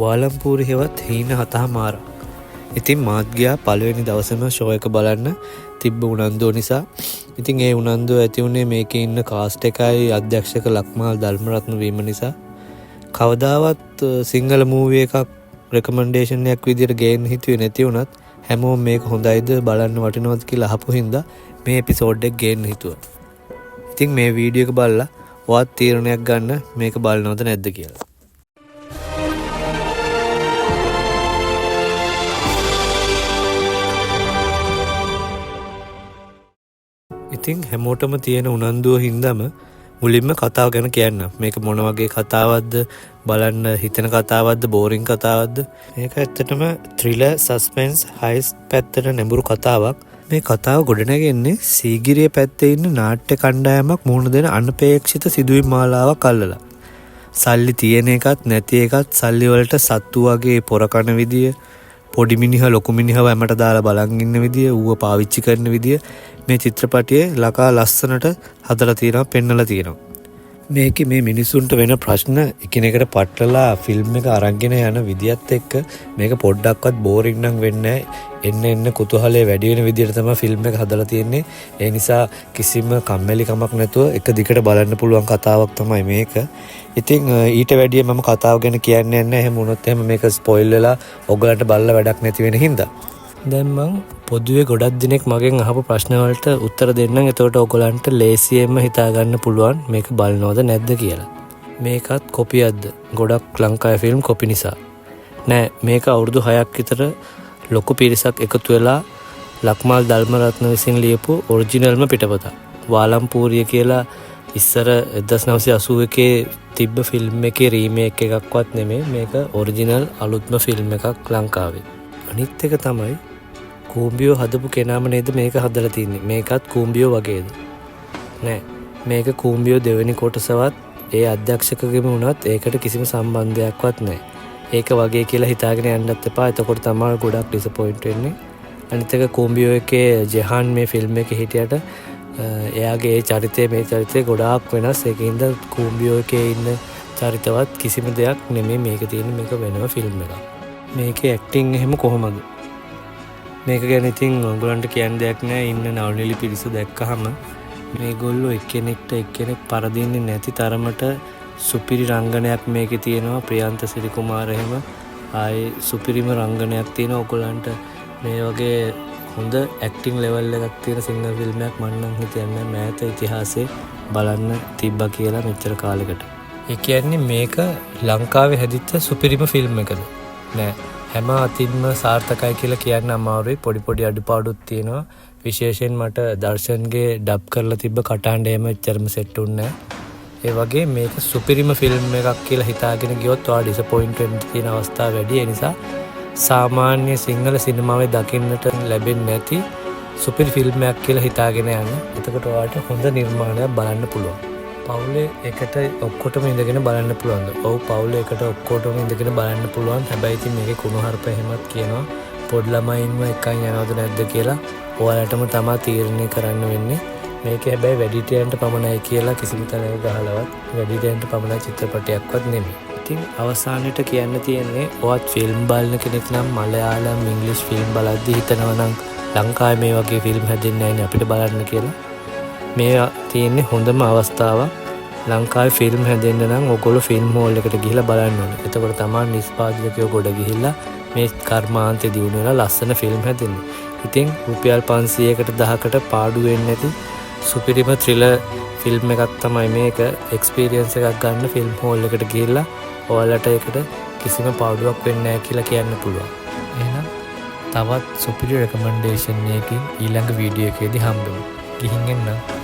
වාලම්පූරි හෙවත් හීන 7:00. ඉතින් මාත් ගියා පළවෙනි දවසේම ෂෝ එක බලන්න තිබ්බ උනන්දුව නිසා. ඉතින් ඒ උනන්දුව ඇති වුණේ මේකේ ඉන්න කාස්ට් එකයි අධ්‍යක්ෂක ලක්මාල් ධර්මරත්න වීම නිසා. කවදාවත් සිංහල මූවි එකක් රෙකමෙන්ඩේෂන් එකක් විදියට ගේන්න හිතුවේ නැති වුණත් හැමෝම මේක හොඳයිද බලන්න වටිනවද කියලා අහපු හින්දා මේ එපිසෝඩ් එක ගේන්න හිතුවා. ඉතින් මේ වීඩියෝ එක බලලා ඔයත් තීරණයක් ගන්න මේක බලනවද නැද්ද කියලා. ඉතින් හැමෝටම තියෙන උනන්දුව හින්දාම මුලින්ම කතාව ගැන කියන්න. මේක මොන වගේ කතාවක්ද, බලන්න හිතෙන කතාවක්ද, බෝරින් කතාවක්ද? මේක ඇත්තටම ත්‍රිලර්, සස්පෙන්ස්, හයිස් පැත්තට නැඹුරු කතාවක්. මේ කතාව ගොඩනැගෙන්නේ සීගිරිය පැත්තේ ඉන්න නාට්‍ය කණ්ඩායමක් මුහුණ දෙන අනපේක්ෂිත සිදුවීම් මාලාවක් අල්ලලා. සල්ලි තියෙන එකත් නැති එකත්, සල්ලි වලට සත්තු වගේ පොර කන විදිය, පොඩි මිනිහා ලොකු මිනිහව හැමට දාලා බලන් ඉන්න විදිය, ඌව පාවිච්චි කරන විදිය මේ චිත්‍රපටයේ ලකා ලස්සනට හදලා තියෙනවා, පෙන්නලා තියෙනවා. මේකේ මේ මිනිසුන්ට වෙන ප්‍රශ්න එකිනෙකට පටලලා ෆිල්ම් එක අරගෙන යන විදියත් එක්ක මේක පොඩ්ඩක්වත් බෝරින් නම් වෙන්නේ නැහැ. එන්න කුතුහලයේ වැඩි වෙන විදියට තමයි ෆිල්ම් එක හදලා තියෙන්නේ. ඒ නිසා කිසිම කම්මැලි කමක් නැතුව එක දිගට බලන්න පුළුවන් කතාවක් තමයි මේක. ඉතින් ඊට වැඩිය මම කතාව ගැන කියන්නේ නැහැ. එහෙම වුණොත් එහෙම මේක ස්පොයිල් වෙලා ඔයගලන්ට බලලා වැඩක් නැති වෙන හින්දා. දැන් මං පොදුවේ ගොඩක් දිනෙක මගෙන් අහපු ප්‍රශ්න වලට උත්තර දෙන්නම්. එතකොට ඔයගලන්ට ලේසියෙන්ම හිතා ගන්න පුළුවන් මේක බලනවද නැද්ද කියලා. මේකත් කොපියක්ද? ගොඩක් ලංකාවේ ෆිල්ම් කොපි නිසා. නෑ, මේක අවුරුදු 6ක් විතර ලොකු පිරිසක් එකතු වෙලා ලක්මාල් ධර්මරත්න විසින් ලියපු ඔරිජිනල්ම පිටපතක්. වාලම්පූරිය කියලා ඉස්සර 1981 තිබ්බ ෆිල්ම් එකේ රීමේක් එකක්වත් නෙමෙයි. මේක ඔරිජිනල් අලුත්ම ෆිල්ම් එකක් ලංකාවේ. අනිත් එක තමයි කූඹියෝ හදපු කෙනාම නේද මේක හදලා තින්නේ. මේකත් කූඹියෝ වගේද? නෑ, මේක කූඹියෝ දෙවෙනි කොටසවත් ඒ අධ්‍යක්ෂකගෙම වුණත් ඒකට කිසිම සම්බන්ධයක්වත් නෑ. ඒක වගේ කියලා හිතාගෙන යන්නත් එපා. එතකොට තමයි ගොඩක් ඩිසපොයින්ට් වෙන්නේ. අනිත් එක කූඹියෝ එකේ ජෙහාන් මේ ෆිල්ම් එකේ හිටියට එයාගේ ඒ චරිතය මේ චරිතය ගොඩාක් වෙනස්. ඒකින්ද කූඹියෝ එකේ ඉන්න චරිතවත් කිසිම දෙයක් නෙමෙයි මේක තියෙන්නේ. මේක වෙනම ෆිල්ම් එකක්. මේකේ ඇක්ටිං එහෙම කොහොමද? මේක ගැන ඉතින් ඔයගොල්ලන්ට කියන්න දෙයක් නැහැ. ඉන්න නවනිලි පිරිස දැක්කහම මේගොල්ලෝ එක්කෙනෙක්ට එක්කෙනෙක් පරදින්නේ නැති තරමට සුපිරි රංගනයක් මේකේ තියෙනවා. ප්‍රියන්ත සිරිකුමාර එහෙම ආයේ සුපිරිම රංගනයක් තියෙනවා. ඔයගොල්ලන්ට මේ වගේ හොඳ ඇක්ටිං ලෙවල් එකක් තියෙන සිංහල ෆිල්ම් එකක් මම නම් හිතන්නේ මෑත ඉතිහාසයේ බලන්න තිබ්බා කියලා මෙච්චර කාලෙකට. ඒ කියන්නේ මේක ලංකාවේ හැදිච්ච සුපිරිම ෆිල්ම් එකද? නෑ, හැම අතින්ම සාර්ථකයි කියලා කියන්න අමාරුයි. පොඩි අඩුපාඩුත් තියෙනවා. විශේෂයෙන් මට දර්ශන්ගේ ඩබ් කරලා තිබ්බ කටහඬ එහෙම එච්චරම සෙට් වුණේ නැහැ. ඒ වගේ මේක සුපිරිම ෆිල්ම් එකක් කියලා හිතාගෙන ගියොත් ඔයා ඩිසපොයින්ට් වෙන්න තියෙන අවස්ථා වැඩි. ඒ නිසා සාමාන්‍ය සිංහල සිනමාවේ දකින්නට ලැබෙන්නේ නැති සුපිරි ෆිල්ම් එකක් කියලා හිතාගෙන යන්න. එතකොට ඔයාට හොඳ නිර්මාණයක් බලන්න පුළුවන්. පවුලේ එකට ඔක්කොටම ඉඳගෙන බලන්න පුළුවන්ද? ඔව්, පවුලේ එකට ඔක්කොටම ඉඳගෙන බලන්න පුළුවන්. හැබැයි ඉතින් මේකේ කුණුහරුප එහෙමත් කියනවා. පොඩි ළමයින්ම එකන් යනවද නැද්ද කියලා ඔයාලටම තමයි තීරණය කරන්න වෙන්නේ. මේක හැබැයි වැඩිහිටියන්ට පමණයි කියලා කිසිම තැනක ගහලවත් වැඩිහිටියන්ට පමණ චිත්‍රපටයක්වත් නෙමෙයි. ඉතින් අවසානයේට කියන්න තියෙන්නේ ඔයත් ෆිල්ම් බලන කෙනෙක් නම් මලයාලම් ඉංග්‍රීසි ෆිල්ම් බලද්දි හිතනවා නම් ලංකාවේ මේ වගේ ෆිල්ම් හැදෙන්නේ නැහැ නේ අපිට බලන්න කියලා. මේ තියෙන්නේ හොඳම අවස්ථාව. ලංකාවේ ෆිල්ම් හැදෙන්න නම් ඔයගොල්ලෝ ෆිල්ම් හෝල් එකට ගිහිල්ලා බලන්න ඕනේ. එතකොට තමයි නිෂ්පාදකයෝ ගොඩ ගිහිල්ලා මේ කර්මාන්තේ දිනු වෙලා ලස්සන ෆිල්ම් හැදෙන්නේ. ඉතින් රුපියල් 500කට 1000කට පාඩු වෙන්නේ නැති සුපිරිම ත්‍රිලර් ෆිල්ම් එකක් තමයි මේක. එක්ස්පීරියන්ස් එකක් ගන්න ෆිල්ම් හෝල් එකට ගිහිල්ලා ඔයාලට ඒකට කිසිම පාඩුවක් වෙන්නේ නැහැ කියලා කියන්න පුළුවන්. එහෙනම් තවත් සුපිරි රෙකමෙන්ඩේෂන් එකකින් ඊළඟ වීඩියෝ එකේදී හම්බෙමු. ගිහින් එන්න.